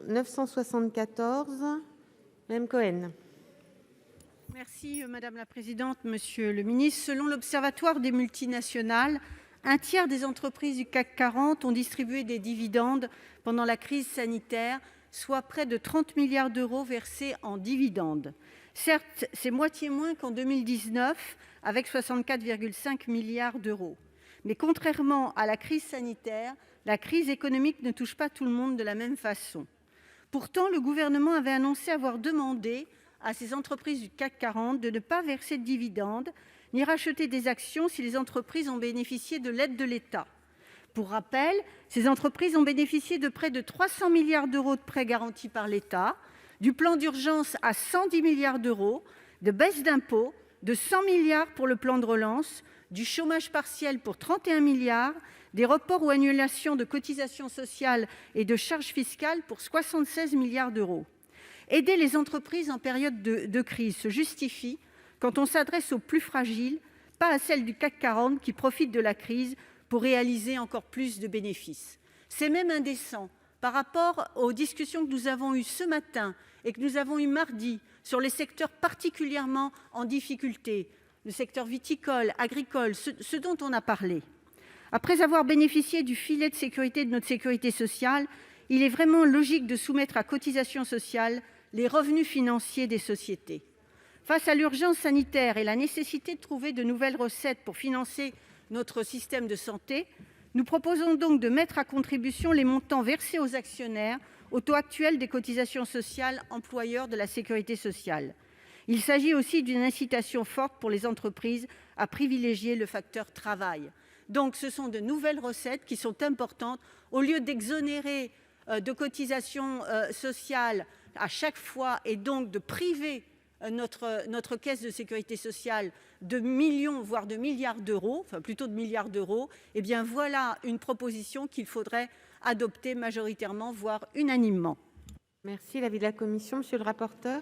974, Madame Cohen. Merci madame la présidente, monsieur le ministre. Selon l'Observatoire des multinationales, un tiers des entreprises du CAC 40 ont distribué des dividendes pendant la crise sanitaire, soit près de 30 milliards d'euros versés en dividendes. Certes, c'est moitié moins qu'en 2019, avec 64,5 milliards d'euros. Mais contrairement à la crise sanitaire, la crise économique ne touche pas tout le monde de la même façon. Pourtant, le gouvernement avait annoncé avoir demandé à ces entreprises du CAC 40 de ne pas verser de dividendes ni racheter des actions si les entreprises ont bénéficié de l'aide de l'État. Pour rappel, ces entreprises ont bénéficié de près de 300 milliards d'euros de prêts garantis par l'État, du plan d'urgence à 110 milliards d'euros, de baisses d'impôts, de 100 milliards pour le plan de relance, du chômage partiel pour 31 milliards, des reports ou annulations de cotisations sociales et de charges fiscales pour 76 milliards d'euros. Aider les entreprises en période de crise se justifie quand on s'adresse aux plus fragiles, pas à celles du CAC 40 qui profitent de la crise pour réaliser encore plus de bénéfices. C'est même indécent par rapport aux discussions que nous avons eues ce matin et que nous avons eues mardi sur les secteurs particulièrement en difficulté, le secteur viticole, agricole, ce dont on a parlé. Après avoir bénéficié du filet de sécurité de notre sécurité sociale, il est vraiment logique de soumettre à cotisation sociale les revenus financiers des sociétés. Face à l'urgence sanitaire et la nécessité de trouver de nouvelles recettes pour financer notre système de santé, nous proposons donc de mettre à contribution les montants versés aux actionnaires au taux actuel des cotisations sociales employeurs de la sécurité sociale. Il s'agit aussi d'une incitation forte pour les entreprises à privilégier le facteur travail. Donc ce sont de nouvelles recettes qui sont importantes. Au lieu d'exonérer de cotisations sociales à chaque fois et donc de priver notre caisse de sécurité sociale de millions, voire de milliards d'euros, enfin plutôt de milliards d'euros, eh bien voilà une proposition qu'il faudrait adopter majoritairement, voire unanimement. Merci. L'avis de la commission, monsieur le rapporteur.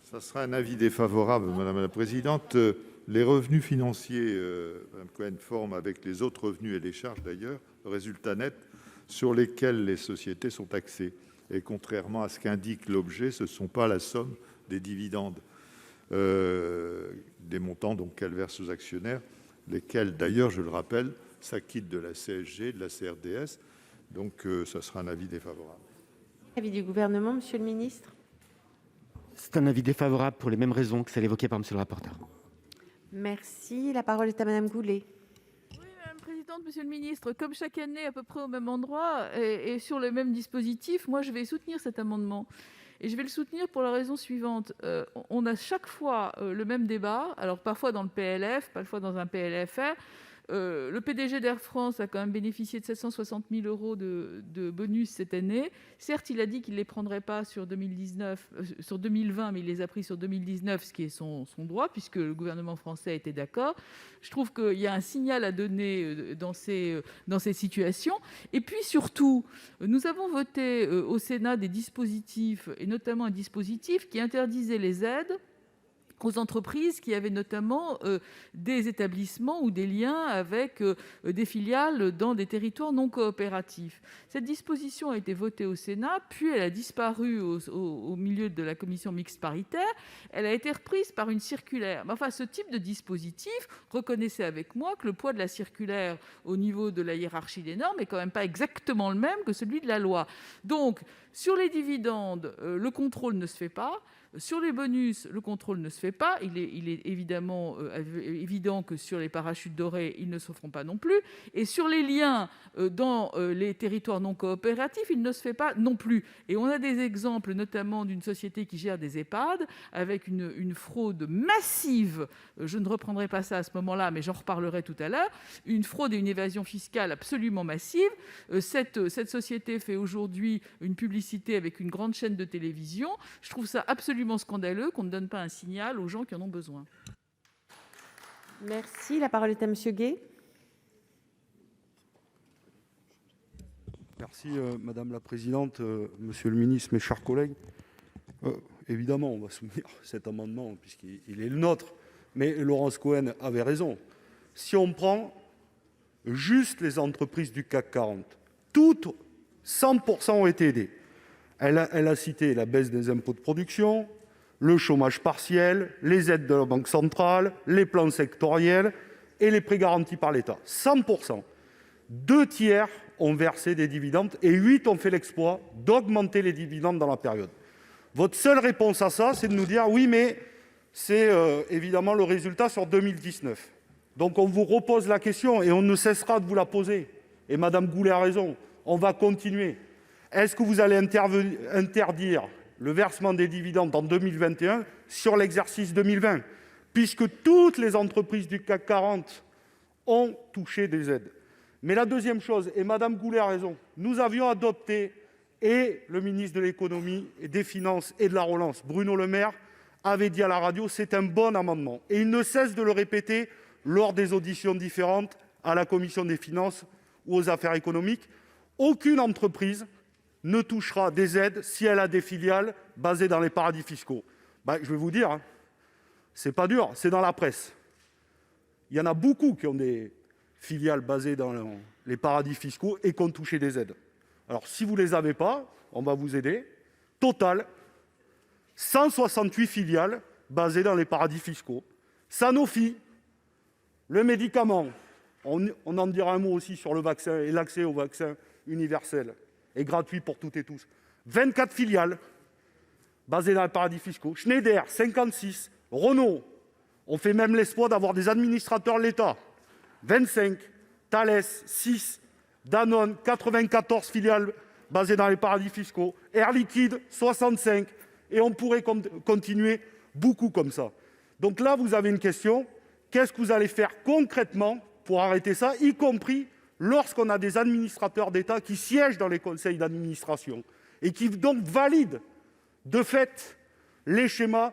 Ça sera un avis défavorable, madame la présidente. Les revenus financiers, Mme Cohen, forment avec les autres revenus et les charges d'ailleurs, le résultat net sur lesquels les sociétés sont taxées. Et contrairement à ce qu'indique l'objet, ce ne sont pas la somme des dividendes, des montants qu'elles versent aux actionnaires, lesquels d'ailleurs, je le rappelle, s'acquittent de la CSG, de la CRDS. Donc ça sera un avis défavorable. L'avis du gouvernement, monsieur le ministre. C'est un avis défavorable pour les mêmes raisons que celles évoquées par monsieur le rapporteur. Merci. La parole est à madame Goulet. Oui, madame la présidente, monsieur le ministre, comme chaque année à peu près au même endroit et sur le même dispositif, moi je vais soutenir cet amendement. Et je vais le soutenir pour la raison suivante. On a chaque fois le même débat, alors parfois dans le PLF, parfois dans un PLFR. Le PDG d'Air France a quand même bénéficié de 760 000 euros de bonus cette année. Certes, il a dit qu'il ne les prendrait pas sur 2020, mais il les a pris sur 2019, ce qui est son droit, puisque le gouvernement français était d'accord. Je trouve qu'il y a un signal à donner dans ces situations. Et puis surtout, nous avons voté au Sénat des dispositifs, et notamment un dispositif qui interdisait les aides aux entreprises qui avaient notamment des établissements ou des liens avec des filiales dans des territoires non coopératifs. Cette disposition a été votée au Sénat, puis elle a disparu au milieu de la commission mixte paritaire. Elle a été reprise par une circulaire. Mais enfin, ce type de dispositif, reconnaissez avec moi que le poids de la circulaire au niveau de la hiérarchie des normes n'est quand même pas exactement le même que celui de la loi. Donc, sur les dividendes, le contrôle ne se fait pas. Sur les bonus, le contrôle ne se fait pas. Il est évidemment évident que sur les parachutes dorés, ils ne se feront pas non plus. Et sur les liens dans les territoires non coopératifs, il ne se fait pas non plus. Et on a des exemples, notamment d'une société qui gère des EHPAD, avec une fraude massive. Je ne reprendrai pas ça à ce moment-là, mais j'en reparlerai tout à l'heure. Une fraude et une évasion fiscale absolument massive. Cette société fait aujourd'hui une publicité avec une grande chaîne de télévision. Je trouve ça absolument scandaleux qu'on ne donne pas un signal aux gens qui en ont besoin. Merci. La parole est à monsieur Gay. Merci madame la présidente, monsieur le ministre, mes chers collègues. Évidemment, on va soutenir cet amendement puisqu'il est le nôtre, mais Laurence Cohen avait raison. Si on prend juste les entreprises du CAC 40, toutes 100% ont été aidées. Elle a cité la baisse des impôts de production, le chômage partiel, les aides de la Banque centrale, les plans sectoriels et les prêts garantis par l'État. 100%. 2 tiers ont versé des dividendes et 8 ont fait l'exploit d'augmenter les dividendes dans la période. Votre seule réponse à ça, c'est de nous dire « oui, mais c'est évidemment le résultat sur 2019 ». Donc on vous repose la question et on ne cessera de vous la poser. Et Mme Goulet a raison, on va continuer. Est-ce que vous allez interdire le versement des dividendes en 2021 sur l'exercice 2020, puisque toutes les entreprises du CAC 40 ont touché des aides? Mais la deuxième chose, et Mme Goulet a raison, nous avions adopté, et le ministre de l'économie, et des finances et de la relance, Bruno Le Maire, avait dit à la radio, c'est un bon amendement. Et il ne cesse de le répéter lors des auditions différentes à la commission des finances ou aux affaires économiques. Aucune entreprise ne touchera des aides si elle a des filiales basées dans les paradis fiscaux. Je vais vous dire, c'est pas dur, c'est dans la presse. Il y en a beaucoup qui ont des filiales basées dans les paradis fiscaux et qui ont touché des aides. Alors, si vous ne les avez pas, on va vous aider. Total, 168 filiales basées dans les paradis fiscaux. Sanofi, le médicament, on en dira un mot aussi sur le vaccin et l'accès au vaccin universel et gratuit pour toutes et tous. 24 filiales basées dans les paradis fiscaux. Schneider, 56. Renault, on fait même l'espoir d'avoir des administrateurs de l'État. 25. Thales, 6. Danone, 94 filiales basées dans les paradis fiscaux. Air Liquide, 65. Et on pourrait continuer beaucoup comme ça. Donc là, vous avez une question. Qu'est-ce que vous allez faire concrètement pour arrêter ça, y compris lorsqu'on a des administrateurs d'État qui siègent dans les conseils d'administration et qui donc valident de fait les schémas